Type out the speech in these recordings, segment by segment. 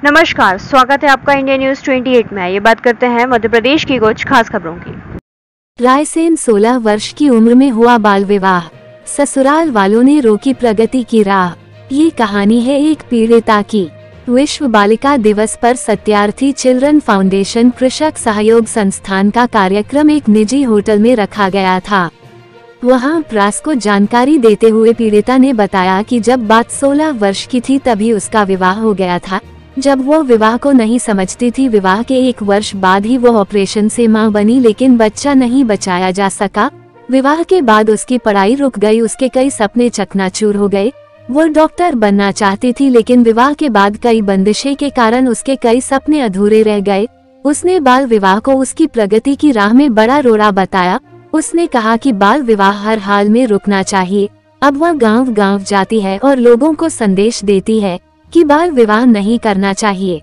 नमस्कार, स्वागत है आपका इंडिया न्यूज 28 में। ये बात करते हैं मध्य प्रदेश की कुछ खास खबरों की। रायसेन 16 वर्ष की उम्र में हुआ बाल विवाह, ससुराल वालों ने रोकी प्रगति की राह। ये कहानी है एक पीड़िता की। विश्व बालिका दिवस पर सत्यार्थी चिल्ड्रन फाउंडेशन कृषक सहयोग संस्थान का कार्यक्रम एक निजी होटल में रखा गया था। वहां प्रेस को जानकारी देते हुए पीड़िता ने बताया कि जब बात 16 वर्ष की थी तभी उसका विवाह हो गया था। जब वो विवाह को नहीं समझती थी, विवाह के 1 वर्ष बाद ही वो ऑपरेशन से मां बनी, लेकिन बच्चा नहीं बचाया जा सका। विवाह के बाद उसकी पढ़ाई रुक गई, उसके कई सपने चकनाचूर हो गए। वो डॉक्टर बनना चाहती थी, लेकिन विवाह के बाद कई बंदिशें के कारण उसके कई सपने अधूरे रह गए। उसने बाल विवाह को उसकी प्रगति की राह में बड़ा रोड़ा बताया। उसने कहा कि बाल विवाह हर हाल में रुकना चाहिए। अब वह गांव-गांव जाती है और लोगों को संदेश देती है कि बाल विवाह नहीं करना चाहिए।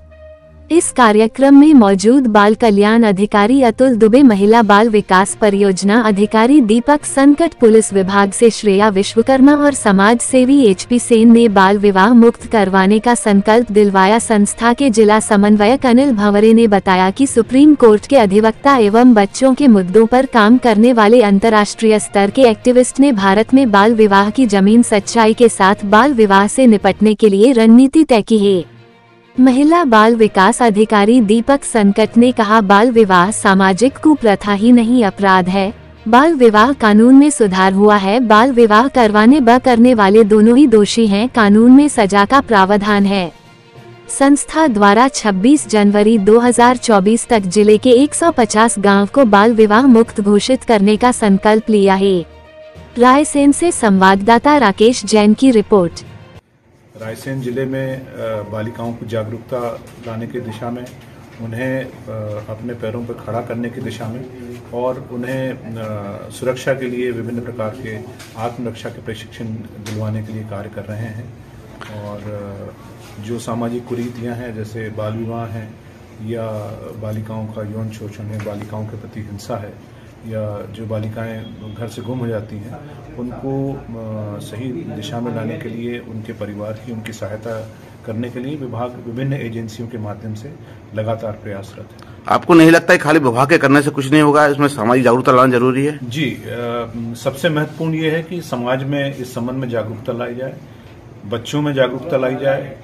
इस कार्यक्रम में मौजूद बाल कल्याण अधिकारी अतुल दुबे, महिला बाल विकास परियोजना अधिकारी दीपक संकट, पुलिस विभाग से श्रेया विश्वकर्मा और समाज सेवी HP सेन ने बाल विवाह मुक्त करवाने का संकल्प दिलवाया। संस्था के जिला समन्वयक अनिल भंवरे ने बताया कि सुप्रीम कोर्ट के अधिवक्ता एवं बच्चों के मुद्दों पर काम करने वाले अंतर्राष्ट्रीय स्तर के एक्टिविस्ट ने भारत में बाल विवाह की जमीन सच्चाई के साथ बाल विवाह से निपटने के लिए रणनीति तय की है। महिला बाल विकास अधिकारी दीपक संकट ने कहा, बाल विवाह सामाजिक कुप्रथा ही नहीं, अपराध है। बाल विवाह कानून में सुधार हुआ है। बाल विवाह करवाने व करने वाले दोनों ही दोषी हैं। कानून में सजा का प्रावधान है। संस्था द्वारा 26 जनवरी 2024 तक जिले के 150 गांव को बाल विवाह मुक्त घोषित करने का संकल्प लिया है। रायसेन से संवाददाता राकेश जैन की रिपोर्ट। रायसेन जिले में बालिकाओं को जागरूकता लाने की दिशा में, उन्हें अपने पैरों पर खड़ा करने की दिशा में और उन्हें सुरक्षा के लिए विभिन्न प्रकार के आत्मरक्षा के प्रशिक्षण दिलवाने के लिए कार्य कर रहे हैं। और जो सामाजिक कुरीतियां हैं, जैसे बाल विवाह हैं या बालिकाओं का यौन शोषण है, बालिकाओं के प्रति हिंसा है, या जो बालिकाएं घर से गुम हो जाती हैं, उनको सही दिशा में लाने के लिए उनके परिवार की उनकी सहायता करने के लिए विभाग विभिन्न एजेंसियों के माध्यम से लगातार प्रयासरत है। आपको नहीं लगता है खाली विभाग के करने से कुछ नहीं होगा, इसमें सामाजिक जागरूकता लाना जरूरी है? जी, सबसे महत्वपूर्ण ये है कि समाज में इस संबंध में जागरूकता लाई जाए, बच्चों में जागरूकता लाई जाए,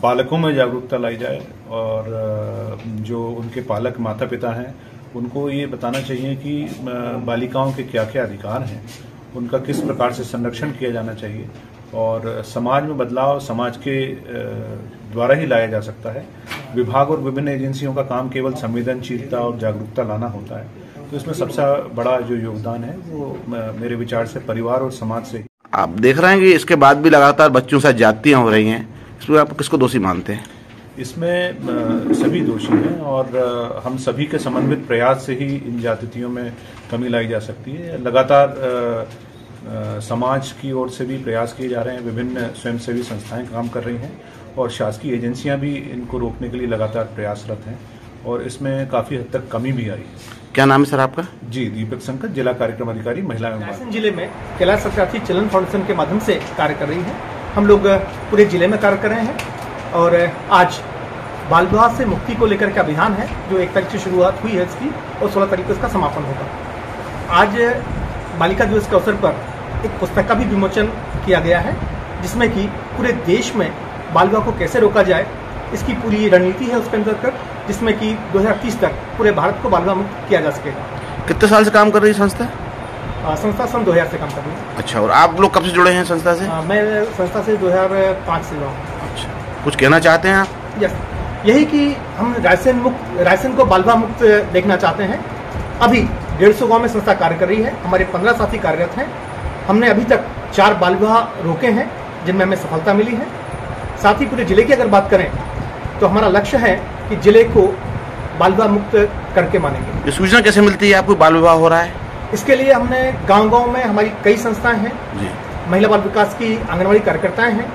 बालकों में जागरूकता लाई जाए, और जो उनके पालक माता पिता हैं उनको ये बताना चाहिए कि बालिकाओं के क्या क्या अधिकार हैं, उनका किस प्रकार से संरक्षण किया जाना चाहिए। और समाज में बदलाव समाज के द्वारा ही लाया जा सकता है। विभाग और विभिन्न एजेंसियों का काम केवल संवेदनशीलता और जागरूकता लाना होता है। तो इसमें सबसे बड़ा जो योगदान है वो मेरे विचार से परिवार और समाज से। आप देख रहे हैं कि इसके बाद भी लगातार बच्चों से ज्यादतियां हो रही हैं, इसमें आप किसको दोषी मानते हैं? इसमें सभी दोषी हैं और हम सभी के समन्वित प्रयास से ही इन ज्यादतियों में कमी लाई जा सकती है। लगातार समाज की ओर से भी प्रयास किए जा रहे हैं, विभिन्न स्वयंसेवी संस्थाएं काम कर रही हैं और शासकीय एजेंसियां भी इनको रोकने के लिए लगातार प्रयासरत हैं, और इसमें काफी हद तक कमी भी आई है। क्या नाम है सर आपका? जी, दीपक संकट, जिला कार्यक्रम अधिकारी महिला एवं बाल। जिले में कैलाश सत्यार्थी चिल्ड्रन फाउंडेशन के माध्यम से कार्य कर रही है। हम लोग पूरे जिले में कार्य कर रहे हैं और आज बाल विवाह से मुक्ति को लेकर के अभियान है, जो 1 तारीख से शुरुआत हुई है इसकी और 16 तारीख को इसका समापन होगा। आज बालिका दिवस के अवसर पर एक पुस्तक का भी विमोचन किया गया है, जिसमें कि पूरे देश में बाल विवाह को कैसे रोका जाए इसकी पूरी रणनीति है उसके अंतर्गत, जिसमें कि 2030 तक पूरे भारत को बाल विवाह मुक्त किया जा सकेगा। कितने साल से काम कर रही है संस्था? संस्था सन 2000 से काम कर रही है। अच्छा, और आप लोग कब से जुड़े हैं संस्था से? मैं संस्था से 2005 से जुड़ा हूँ। अच्छा, कुछ कहना चाहते हैं आप? यस, यही कि हम रायसेन को बाल विवाह मुक्त देखना चाहते हैं। अभी 150 गाँव में संस्था कार्य कर रही है। हमारे 15 साथी कार्यरत हैं। हमने अभी तक 4 बाल विवाह रोके हैं, जिनमें हमें सफलता मिली है। साथ ही पूरे जिले की अगर बात करें तो हमारा लक्ष्य है कि जिले को बाल विवाह मुक्त करके मानेंगे। ये सूचना कैसे मिलती है आपको बाल विवाह हो रहा है? इसके लिए हमने गांव-गांव में हमारी कई संस्थाएं हैं जी। महिला बाल विकास की आंगनबाड़ी कार्यकर्ताएं हैं,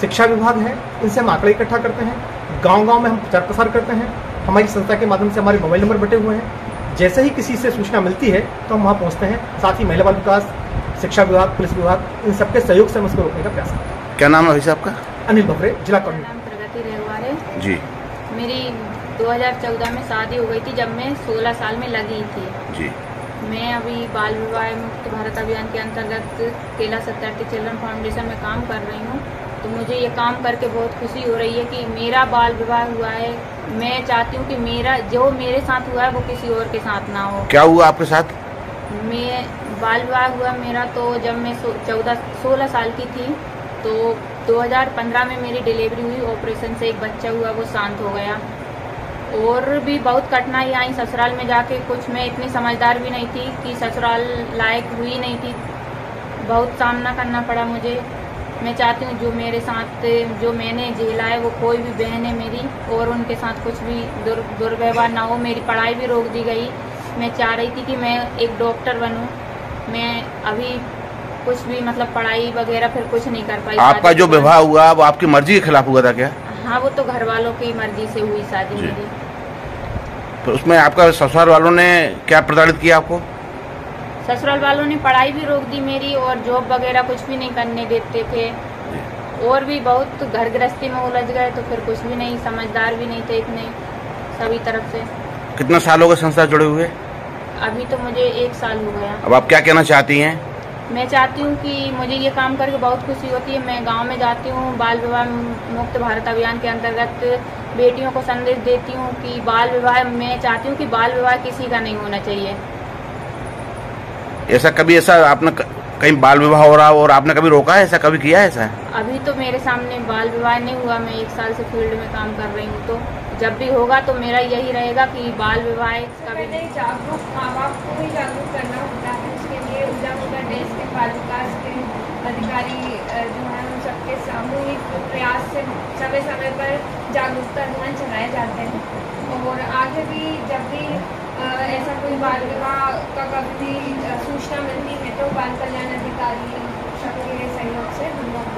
शिक्षा विभाग है, इनसे हम आंकड़े इकट्ठा करते हैं। गांव-गांव में हम प्रचार प्रसार करते हैं। हमारी संस्था के माध्यम से हमारे मोबाइल नंबर बटे हुए हैं। जैसे ही किसी से सूचना मिलती है तो हम वहाँ पहुँचते हैं। साथ ही महिला बाल विकास, शिक्षा विभाग, पुलिस विभाग, इन सबके सहयोग से हम उसको रोकने का प्रयास करते हैं। क्या नाम है वैसे आपका? अनिल भवरे, जिला कॉर्डिनेटर। जी। मेरी 2014 में शादी हो गई थी, जब मैं 16 साल में लगी थी। जी। मैं अभी बाल विवाह मुक्त भारत अभियान के अंतर्गत केला सत्यार्थी चिल्ड्रन फाउंडेशन में काम कर रही हूँ। तो मुझे ये काम करके बहुत खुशी हो रही है कि मेरा बाल विवाह हुआ है। मैं चाहती हूँ कि मेरा जो मेरे साथ हुआ है वो किसी और के साथ ना हो। क्या हुआ आपके साथ? मैं बाल विवाह हुआ मेरा तो जब मैं 16 साल की थी, तो 2015 में मेरी डिलीवरी हुई। ऑपरेशन से एक बच्चा हुआ, वो शांत हो गया। और भी बहुत कठिनाई आई ससुराल में जाके। कुछ मैं इतनी समझदार भी नहीं थी कि ससुराल लायक हुई नहीं थी, बहुत सामना करना पड़ा मुझे। मैं चाहती हूँ जो मेरे साथ जो मैंने झेला है वो कोई भी बहन है मेरी और उनके साथ कुछ भी दुर्व्यवहार ना हो। मेरी पढ़ाई भी रोक दी गई। मैं चाह रही थी कि मैं एक डॉक्टर बनूं। मैं अभी कुछ भी मतलब पढ़ाई वगैरह फिर कुछ नहीं कर पाई। आपका जो विवाह हुआ वो आपकी मर्जी के खिलाफ हुआ था क्या? हाँ, वो तो घर वालों की मर्जी से हुई शादी मेरी। तो उसमें आपका ससुराल वालों ने क्या प्रताड़ित किया आपको? ससुराल वालों ने पढ़ाई भी रोक दी मेरी और जॉब वगैरह कुछ भी नहीं करने देते थे। और भी बहुत घर गृहस्थी में उलझ गए, तो फिर कुछ भी नहीं, समझदार भी नहीं थे इतने सभी तरफ से। कितना साल हो गए संसार जुड़े हुए? अभी तो मुझे 1 साल हो गया। अब आप क्या कहना चाहती हैं? मैं चाहती हूँ कि मुझे ये काम करके बहुत खुशी होती है। मैं गांव में जाती हूँ, बाल विवाह मुक्त भारत अभियान के अंतर्गत बेटियों को संदेश देती हूँ कि बाल विवाह, मैं चाहती हूँ कि बाल विवाह किसी का नहीं होना चाहिए। ऐसा कभी आपने कहीं बाल विवाह हो रहा और आपने कभी रोका है? ऐसा कभी किया है ऐसा? अभी तो मेरे सामने बाल विवाह नहीं हुआ। मैं 1 साल से फील्ड में काम कर रही हूँ, तो जब भी होगा तो मेरा यही रहेगा कि बाल विवाह कभी नहीं। जागरूक माँ बाप को ही जागरूक करना होता है। उसके लिए उजागर देश के बाल विकास के अधिकारी जो है उन सबके सामूहिक प्रयास से समय समय पर जागरूकता अभियान चलाए जाते हैं। और आगे भी जब भी ऐसा कोई बाल विवाह का कभी भी सूचना मिलती है तो बाल कल्याण अधिकारी सबके सहयोग से हम लोग